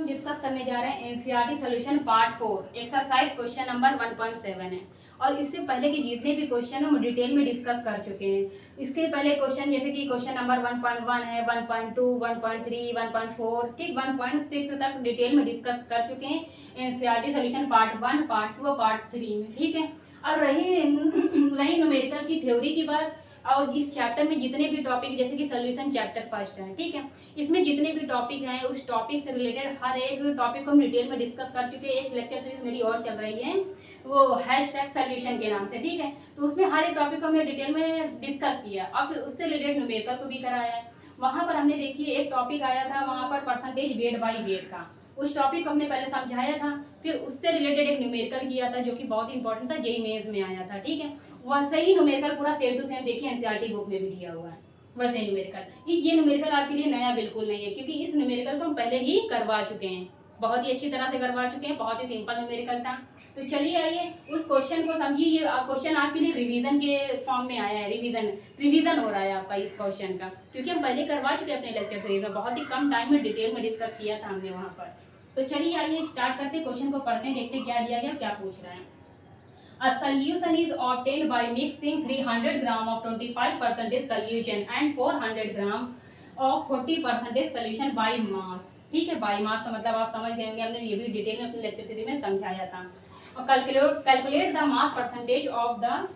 Discuss करने जा रहे हैं NCERT solution part 4 exercise question number 1.7 है। और इससे पहले के जितने भी क्वेश्चन हम डिटेल में डिस्कस कर चुके हैं। इसके पहले क्वेश्चन जैसे कि क्वेश्चन नंबर 1.1 है, 1.2, 1.3, 1.4, ठीक 1.6 तक डिटेल में डिस्कस कर चुके हैं एनसीईआरटी सॉल्यूशन पार्ट 1, पार्ट 2 और पार्ट 3 में, ठीक है। और रही न्यूमेरिकल की थ्योरी की बात, और इस चैप्टर में जितने भी टॉपिक जैसे कि सोल्यूशन चैप्टर फर्स्ट है, ठीक है, इसमें जितने भी टॉपिक हैं उस टॉपिक से रिलेटेड हर एक टॉपिक को हम डिटेल में डिस्कस कर चुके हैं। एक लेक्चर सीरीज मेरी और चल रही है, वो हैशटैग सोल्यूशन के नाम से, ठीक है। तो उसमें हर एक टॉपिक को हमने डिटेल में डिस्कस किया और फिर उससे रिलेटेड न्यूमेरिकल को भी कराया है। वहां पर हमने देखिए एक टॉपिक आया था वहां पर परसेंटेज वेट बाई वेट का, उस टॉपिक को हमने पहले समझाया था। फिर उससे रिलेटेड एक न्यूमेरिकल किया था जो कि बहुत इंपॉर्टेंट था, जेईई मेंस में आया था, ठीक है। वैसे ही न्यूमेरिकल पूरा सेम टू सेम देखिए एनसीईआरटी बुक में भी दिया हुआ है, वैसे न्यूमेरिकल। ये न्यूमेरिकल आपके लिए नया बिल्कुल नहीं है, क्योंकि इस न्यूमेरिकल को हम पहले ही करवा चुके हैं, बहुत ही अच्छी तरह से करवा चुके हैं, बहुत ही सिंपल न्यूमेरिकल था। तो चलिए आइए उस क्वेश्चन को समझिए। ये क्वेश्चन आपके लिए रिवीजन के फॉर्म में आया है, रिवीजन हो रहा है आपका इस क्वेश्चन का, क्योंकि हम पहले करवा चुके हैं अपने लेक्चर सीरीज में, बहुत ही कम टाइम में डिटेल में डिस्कस किया था हमने वहाँ पर। तो चलिए आइए स्टार्ट करते हैं, क्वेश्चन को पढ़ते हैं, देखते हैं क्या दिया गया, क्या पूछ रहा है। A solution is obtained by mixing 300 gram of 25% solution and 400 gram of 40% solution by mass। ठीक है, by mass का मतलब आप समझ गए होंगे, हमने ये भी डिटेल में अपने लेक्चर सीरीज में समझाया था। और calculate the mass percentage of the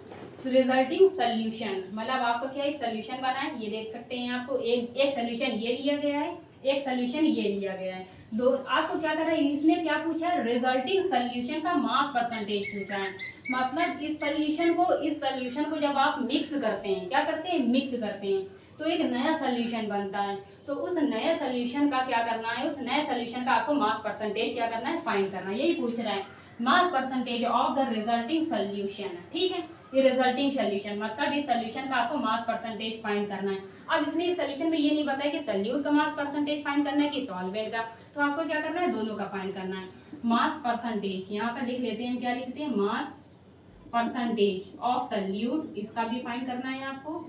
resulting solution, मतलब आपको क्या एक सोल्यूशन बना है, ये देख सकते हैं आपको एक सोल्यूशन ये लिया गया है, एक सोल्यूशन ये लिया गया है। दो आपको क्या कर रहा है, इसने क्या पूछा है, रिजल्टिंग सोल्यूशन का मास परसेंटेज पूछा है। मतलब इस सोल्यूशन को जब आप मिक्स करते हैं, क्या करते हैं, मिक्स करते हैं, तो एक नया सोल्यूशन बनता है। तो उस नए सोल्यूशन का क्या करना है, उस नए सोल्यूशन का आपको मास परसेंटेज क्या करना है, फाइंड करना है, यही पूछ रहा है। Mass percentage of the resulting solution, ठीक है, ये रिजल्टिंग सोल्यूशन मतलब इस सोल्यूशन का आपको मास परसेंटेज फाइंड करना है। अब इसने इस सोल्यूशन में ये नहीं बताया कि सोल्यूट का मास परसेंटेज फाइंड करना है कि सॉल्वेंट का, तो आपको क्या करना है, दोनों का फाइंड करना है। मास परसेंटेज यहाँ पर लिख लेते हैं, क्या लिखते हैं, मास परसेंटेज ऑफ सोल्यूट, इसका भी फाइंड करना है आपको,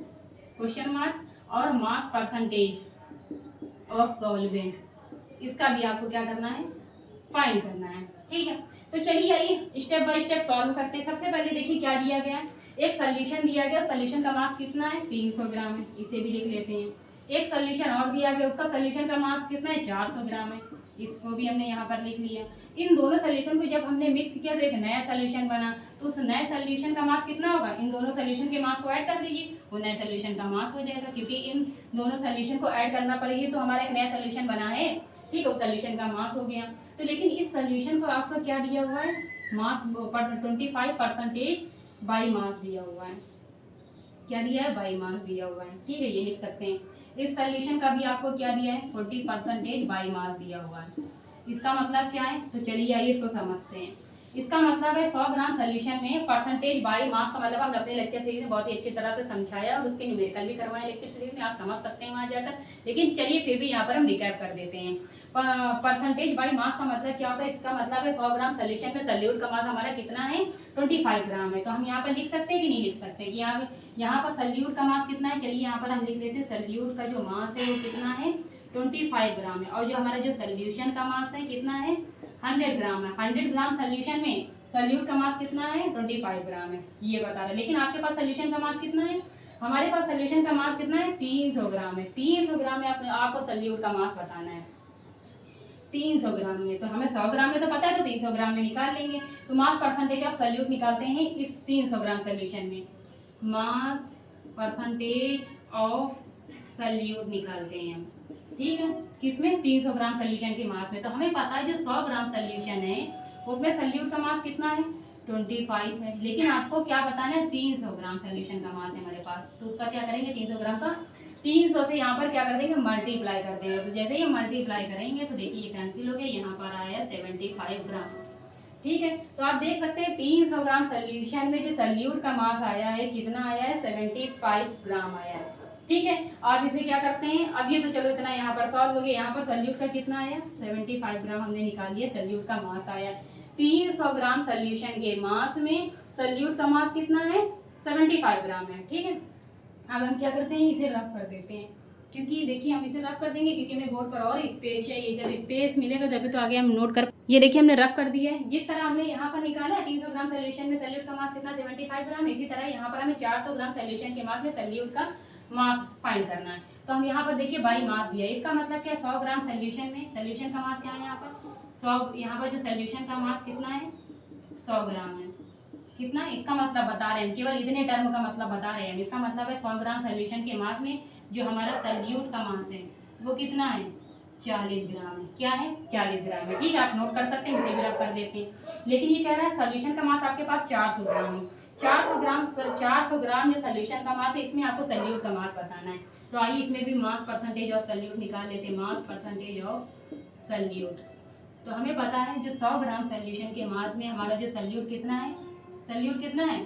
क्वेश्चन मार्क, और मास परसेंटेज ऑफ सॉल्वेंट, इसका भी आपको क्या करना है, फाइंड करना है, ठीक है। तो चलिए आइए स्टेप बाय स्टेप सॉल्व करते हैं। सबसे पहले देखिए क्या दिया गया है, एक सोल्यूशन दिया गया, सोल्यूशन का मास कितना है, 300 ग्राम है, इसे भी लिख लेते हैं। एक सोल्यूशन और दिया गया, उसका सोल्यूशन का मास कितना है, 400 ग्राम है, इसको भी हमने यहाँ पर लिख लिया। इन दोनों सोल्यूशन को जब हमने मिक्स किया तो एक नया सोल्यूशन बना, तो उस नए सोल्यूशन का मास कितना होगा, इन दोनों सोल्यूशन के मास को ऐड कर दीजिए, वो नए सोल्यूशन का मास हो जाएगा, क्योंककि इन दोनों सोल्यूशन को ऐड करना पड़ेगी, तो हमारा एक नया सोल्यूशन बना है, ठीक है, उस सोल्यूशन का मास हो गया। तो लेकिन इस सोल्यूशन को आपको क्या दिया हुआ है, मास 25% बाई मास दिया हुआ है, क्या दिया है, बाई मास दिया हुआ है, ठीक है, ये लिख सकते हैं। इस सोल्यूशन का भी आपको क्या दिया है, 40% बाई मास दिया हुआ है। इसका मतलब क्या है, तो चलिए आइए इसको समझते हैं। इसका मतलब है 100 ग्राम सोल्यूशन में परसेंटेज बाई मास का मतलब हमने अपने लेक्चर सीरीज में बहुत ही अच्छी तरह से समझाया और उसके न्यूमेरिकल भी करवाए लेक्चर सीरीज में, आप समझ सकते हैं वहां जाकर। लेकिन चलिए फिर भी यहाँ पर हम रिकैप कर देते हैं। परसेंटेज बाई मास का मतलब क्या होता है, इसका मतलब है 100 ग्राम सोल्यूशन में सोल्यूट का मास हमारा कितना है, 25 ग्राम है। तो हम यहाँ पर लिख सकते हैं कि नहीं लिख सकते, कि यहाँ पर सोल्यूट का मास कितना है, चलिए यहाँ पर हम लिख लेते हैं, सोल्यूट का जो मास है वो कितना है, 25 ग्राम है, और जो हमारा जो सोल्यूशन का मास है कितना है, 100 ग्राम है। 100 ग्राम सोल्यूशन में सोल्यूट का मास कितना है, 25 ग्राम है, ये बता रहा है। लेकिन आपके पास सोल्यूशन का मास कितना है, हमारे पास सोल्यूशन का मास कितना है, 300 ग्राम है। 300 ग्राम में आपको सोल्यूट का मास बताना है, 300 ग्राम में। तो हमें 100 ग्राम में तो पता है, तो 300 ग्राम में निकाल लेंगे। तो मास परसेंटेज ऑफ सोल्यूट निकालते हैं इस 300 ग्राम सोल्यूशन में, मास परसेंटेज ऑफ सोल्यूट निकालते हैं हम, ठीक है, किसमें, 300 ग्राम सोल्यूशन के मास में। तो हमें पता है जो 100 ग्राम सोल्यूशन है उसमें सोल्यूट का मास कितना है, 25 है, लेकिन आपको क्या बताना है, 300 ग्राम सोल्यूशन का मास है हमारे पास, तो उसका क्या करेंगे, 300 ग्राम का 300 से यहाँ पर क्या कर देंगे, मल्टीप्लाई कर देंगे। तो जैसे ही मल्टीप्लाई करेंगे तो देखिए ये कैंसिल हो गया, यहाँ पर आया 75 ग्राम, ठीक है। तो आप देख सकते हैं 300 ग्राम सोल्यूशन में जो सोल्यूट का मास आया है कितना आया है, 75 ग्राम आया है, ठीक है। आप इसे क्या करते हैं, अब ये तो चलो इतना यहाँ पर सॉल्व हो गया। यहाँ पर सोल्यूट का कितना आया, 75 ग्राम हमने निकाल लिया, सोल्यूट का मास आया 300 ग्राम सोल्यूशन के मास में सोल्यूट का मास कितना है, 75 ग्राम है, ठीक है। अब हम क्या करते हैं, इसे रफ कर देते हैं, क्योंकि देखिए हम इसे रफ कर देंगे, क्योंकि हमें बोर्ड पर और स्पेस चाहिए। जब स्पेस मिलेगा जब तो आगे हम नोट कर। ये देखिए हमने रफ कर दिया है। जिस तरह हमने यहाँ पर निकाला 300 ग्राम सोल्यूशन में सल्यूट का मास कितना 75 ग्राम, इसी तरह यहाँ पर हमें 400 ग्राम सोल्यूशन के मास में सल्यूट का मास फाइंड करना है। तो हम यहाँ पर देखिए बाई मास दिया है, इसका मतलब क्या 100 ग्राम सोल्यूशन में सोल्यूशन का मास क्या है यहाँ पर 100, यहाँ पर जो सोल्यूशन का मास कितना है 100 ग्राम है। कितना, इसका मतलब बता रहे हैं, केवल इतने टर्म का मतलब बता रहे हैं। इसका मतलब है 100 ग्राम सोल्यूशन के मास में जो हमारा सल्यूट का मास है वो कितना है 40 ग्राम है। क्या है 40 ग्राम है। ठीक है, आप नोट कर सकते हैं, इसे भी रफ कर देते हैं। लेकिन ये कह रहा है सोल्यूशन का मास आपके पास 400 ग्राम है। 400 ग्राम जो सोल्यूशन का मास है, इसमें आपको सल्यूट का मास बताना है। तो आइए इसमें भी मास परसेंटेज ऑफ सल्यूट निकाल लेते हैं। मास परसेंटेज ऑफ सल्यूट, तो हमें पता है जो 100 ग्राम सोल्यूशन के मास में हमारा जो सल्यूट कितना है, सल्यूट कितना है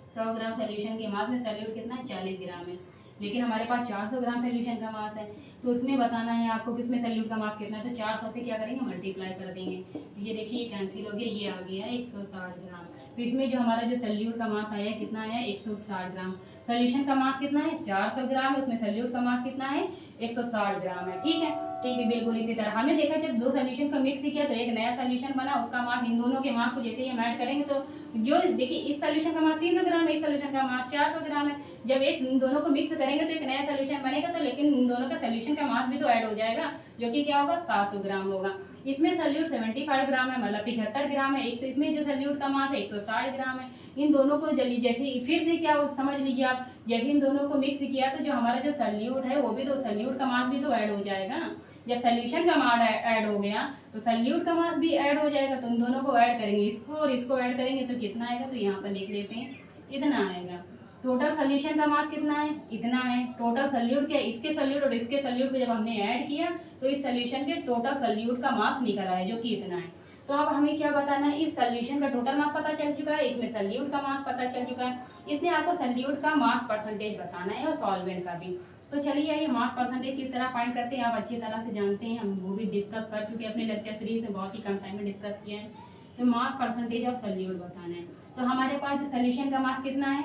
100 ग्राम सोल्यूशन के मास में सल्यूट कितना है 40 ग्राम है। लेकिन हमारे पास 400 ग्राम सोल्यूशन का मास है, तो उसमें बताना है आपको किसमें सल्यूट का मास कितना है। तो 400 से क्या करेंगे मल्टीप्लाई कर देंगे। तो ये देखिए ये कैंसिल हो गया, ये आ गया 160 ग्राम। तो इसमें जो हमारा जो सल्यूट का मास आया कितना है 160 ग्राम। सोल्यूशन का मास कितना है 400 ग्राम है, उसमें सल्यूट का मास कितना है 160 ग्राम है। ठीक है, ठीक है, बिल्कुल इसी तरह हमने देखा जब दो सोल्यूशन को मिक्स किया तो एक नया सोल्यूशन बना, उसका मास इन दोनों के मास को जैसे ही हम ऐड करेंगे तो जो देखिए इस सोल्यूशन का मास 300 ग्राम है, इस सोल्यूशन का मास 400 ग्राम है। जब एक इन दोनों को मिक्स करेंगे तो एक नया सोल्यूशन बनेगा, तो लेकिन इन दोनों का सोल्यूशन का मास भी तो ऐड हो जाएगा, जो कि क्या होगा 700 ग्राम होगा। इसमें सल्यूट 75 ग्राम है, मतलब 75 ग्राम है। इसमें जो सल्यूट का मास है 160 ग्राम है। इन दोनों को जैसे फिर से क्या समझ लीजिए आप, जैसे इन दोनों को मिक्स किया तो जो हमारा जो सल्यूट है वो भी तो सल्यूट का मास भी तो ऐड हो जाएगा। जब सोल्यूशन का मास ऐड हो गया तो सल्यूट का मास भी ऐड हो जाएगा। तो इन दोनों को ऐड करेंगे, इसको और इसको ऐड करेंगे तो कितना आएगा, तो यहाँ पर लिख देते हैं इतना आएगा। टोटल सोल्यूशन का मास कितना है इतना है। टोटल सल्यूट के इसके सल्यूट और इसके सल्यूट को जब हमने ऐड किया तो इस सोल्यूशन के टोटल सल्यूट का मास निकल आया जो कि इतना है। तो अब हमें क्या बताना है, इस सोल्यूशन का टोटल मास पता चल चुका है, इसमें सल्यूट का मास पता चल चुका है, इसमें आपको सल्यूट का मास परसेंटेज बताना है और सॉल्वेंट का भी। तो चलिए ये मास परसेंटेज किस तरह फाइंड करते हैं आप अच्छी तरह से जानते हैं, हम वो भी डिस्कस कर चुके हैं अपने लेक्चर सीरीज में, बहुत ही कम टाइम में डिस्कस किया है। तो मास परसेंटेज ऑफ सल्यूट बताना है। तो हमारे पास जो सोल्यूशन का मास कितना है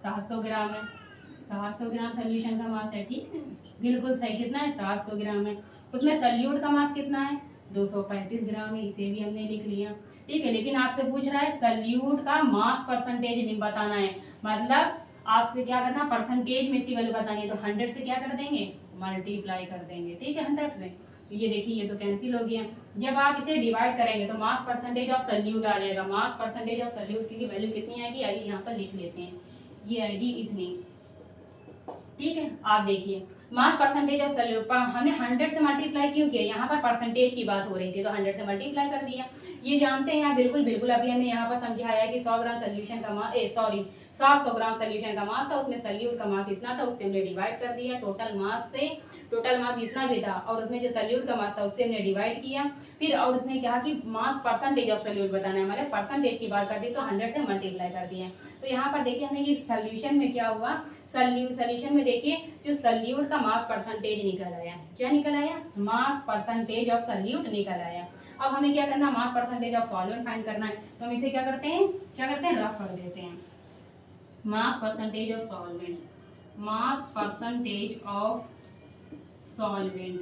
700 ग्राम है। 700 ग्राम सोल्यूशन का मास है। ठीक है, बिल्कुल सही, कितना है 700 ग्राम है। उसमें सल्यूट का मास कितना है 235 ग्राम है, इसे भी हमने लिख लिया। ठीक है, लेकिन आपसे पूछ रहा है सल्यूट का मास परसेंटेज बताना है, मतलब आपसे क्या करना परसेंटेज में इसकी वैल्यू बतानी है। तो 100 से क्या कर देंगे मल्टीप्लाई कर देंगे। ठीक है, 100 से। तो ये देखिए ये तो कैंसिल हो गया। जब आप इसे डिवाइड करेंगे तो मास परसेंटेज ऑफ सल्यूट आ जाएगा। मास परसेंटेज ऑफ सल्यूट की वैल्यू कितनी आएगी, आइए यहाँ पर लिख लेते हैं, ये आएगी इतनी। ठीक है, आप देखिए मास परसेंटेज ऑफ सल्यूट हमने 100 से मल्टीप्लाई क्यों किया, यहाँ पर परसेंटेज की बात हो रही थी तो 100 से मल्टीप्लाई कर दिया। ये जानते हैं आप बिल्कुल बिल्कुल, अभी हमने यहाँ पर समझाया कि 100 ग्राम सोल्यूशन का मास 700 ग्राम सोल्यूशन का मास था, उसमें सल्यूट का मास इतना था, उससे हमने डिवाइड कर दिया टोटल मास से। टोटल मास जितना भी था और उसमें जो सल्यूट का मास था उससे हमने डिवाइड किया फिर, और उसने कहा कि मास परसेंटेज ऑफ सल्यूट बताना है, हमारे परसेंटेज की बात कर दी तो 100 से मल्टीप्लाई कर दिया। तो यहाँ पर देखिए हमें ये सोल्यूशन में क्या हुआ, सोल्यूशन में देखिए जो सल्यूट का मास परसेंटेज निकल आया। क्या निकल आया, मास परसेंटेज ऑफ सल्यूट निकल आया। अब हमें क्या करना, mass percentage of solvent find करना है। तो हम इसे क्या करते हैं रफ कर देते हैं। Mass percentage of solvent, mass percentage of solvent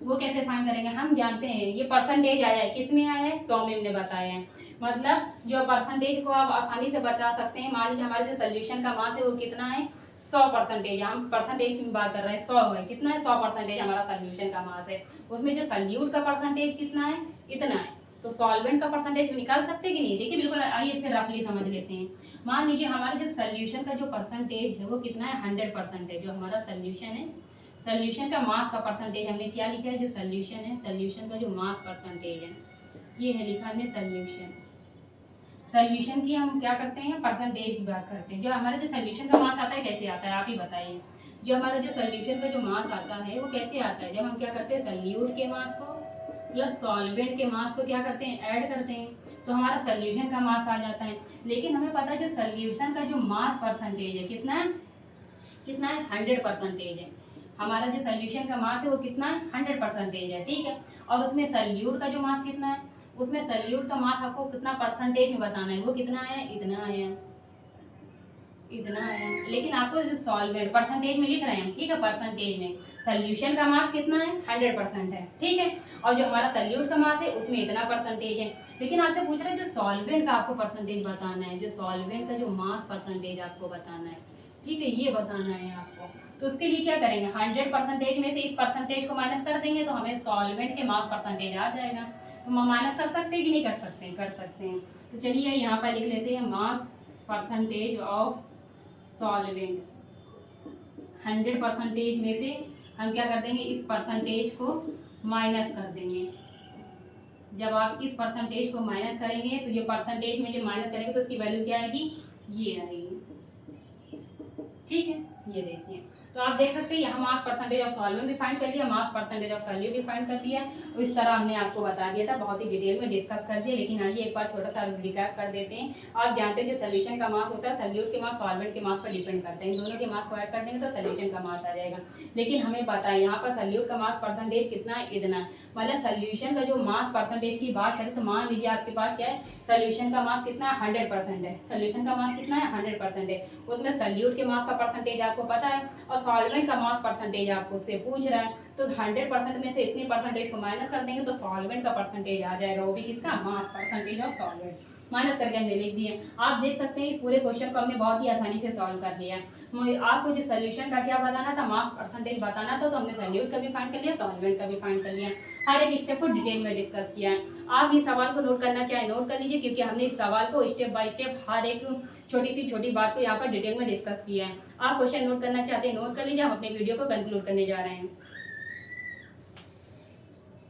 वो कैसे फाइंड करेंगे, हम जानते हैं ये परसेंटेज आया है, किस में आया है 100 में हमने बताया है। मतलब जो परसेंटेज को आप आसानी से बता सकते हैं, मान लीजिए हमारे जो सोल्यूशन का मास है वो कितना है 100%। हम परसेंटेज की बात कर रहे हैं, 100 है, कितना है 100% हमारा सोल्यूशन का मास है। उसमें जो सल्यूट का परसेंटेज कितना है इतना है। तो सॉल्वेंट का परसेंटेज निकाल सकते हैं कि नहीं, देखिए बिल्कुल, आइए इसे रफली समझ लेते हैं। मान लीजिए हमारे जो सोल्यूशन का जो परसेंटेज है वो कितना है 100% है। जो हमारा सोल्यूशन है, सोल्यूशन का मास का परसेंटेज हमने क्या लिखा है, जो सोल्यूशन है सोल्यूशन का जो मास परसेंटेज है ये है लिखा हमने सोल्यूशन। सोल्यूशन की हम क्या करते हैं परसेंटेज की बात करते हैं। जो हमारा जो सोल्यूशन का मास आता है कैसे आता है आप ही बताइए। जो हमारा जो सोल्यूशन का जो मास आता है वो कैसे आता है, जब हम क्या करते हैं सोल्यूट के मास को प्लस सॉल्वेंट के मास को क्या करते हैं ऐड करते हैं, तो हमारा सोल्यूशन का मास आ जाता है। लेकिन हमें पता है जो सोल्यूशन का जो मास परसेंटेज है कितना है 100% है। हमारा जो सोल्यूशन का मास है वो कितना है 100% है। ठीक है, और उसमें सल्यूट का जो मास कितना है, उसमें सल्यूट का मास आपको कितना परसेंटेज में बताना है, वो कितना है इतना है। इतना है, लेकिन आपको जो सॉल्वेंट परसेंटेज में लिख रहे हैं, ठीक है, परसेंटेज में सोल्यूशन का मास कितना है, 100% है, ठीक है, और जो हमारा सॉल्यूट का मास है उसमें इतना परसेंटेज है। लेकिन आपसे पूछ रहे हैं जो सॉल्वेंट का आपको परसेंटेज बताना है, जो सॉल्वेंट का जो मास परसेंटेज आपको बताना है, ठीक है, ये बताना है आपको। तो उसके लिए क्या करेंगे, 100% में से इस परसेंटेज को माइनस कर देंगे तो हमें सॉल्वेंट के मास परसेंटेज आ जाएगा। तो हम माइनस कर सकते हैं कि नहीं कर सकते हैं, कर सकते हैं। तो चलिए यहाँ पर लिख लेते हैं मास परसेंटेज ऑफ सॉल्वेंट। 100% में से हम क्या कर देंगे, इस परसेंटेज को माइनस कर देंगे। जब आप इस परसेंटेज को माइनस करेंगे तो ये परसेंटेज में जब माइनस करेंगे तो इसकी वैल्यू क्या आएगी, ये आएगी, ठीक है। ये देखिए, तो आप देख सकते हैं यहाँ mass percentage of solvent define कर लिया, mass percentage of solute define कर लिया। इस तरह हमने आपको बता दिया था, बहुत ही डिटेल में डिस्कस कर दिया। लेकिन आइए एक बार छोटा सा रिकैप कर देते हैं। आप जानते हैं जो सोल्यूशन का मास होता है, सॉल्यूट के मास सॉल्वेंट के मास पर डिपेंड करते हैं। दोनों के मास को ऐड कर देंगे तो सोल्यूशन का मास आ जाएगा। लेकिन हमें पता है यहाँ पर सॉल्यूट का मास परसेंटेज कितना है, इतना। मतलब सोल्यूशन का जो मास परसेंटेज की बात करें तो मान लीजिए आपके पास क्या है, सोल्यूशन का मास कितना है, 100% है। सोल्यूशन का मास कितना है, 100% है। उसमें सॉल्यूट के मास का परसेंटेज आपको पता है और सॉल्वेंट का मास परसेंटेज आपको उससे पूछ रहा है। तो 100% में से इतने परसेंटेज को माइनस कर देंगे तो सॉल्वेंट का परसेंटेज आ जाएगा, वो भी किसका, mass percentage of solvent. Minus करके हमने लिख दिए। आप देख सकते हैं इस पूरे क्वेश्चन को हमने बहुत ही आसानी से सॉल्व कर लिया। आपको जो सोल्यूशन का क्या बताना था, मास परसेंटेज बताना था, तो हमने सॉल्यूट का भी फाइंड कर लिया, सॉल्वेंट का भी फाइंड कर लिया। हर एक स्टेप को डिटेल में डिस्कस किया है। आप इस सवाल को नोट करना चाहे नोट कर लीजिए, क्योंकि हमने इस सवाल को स्टेप बाय स्टेप हर एक छोटी बात को यहाँ पर डिटेल में डिस्कस किया है। आप क्वेश्चन नोट करना चाहते हैं नोट कर लीजिए। हम अपने वीडियो को कंक्लूड करने जा रहे हैं।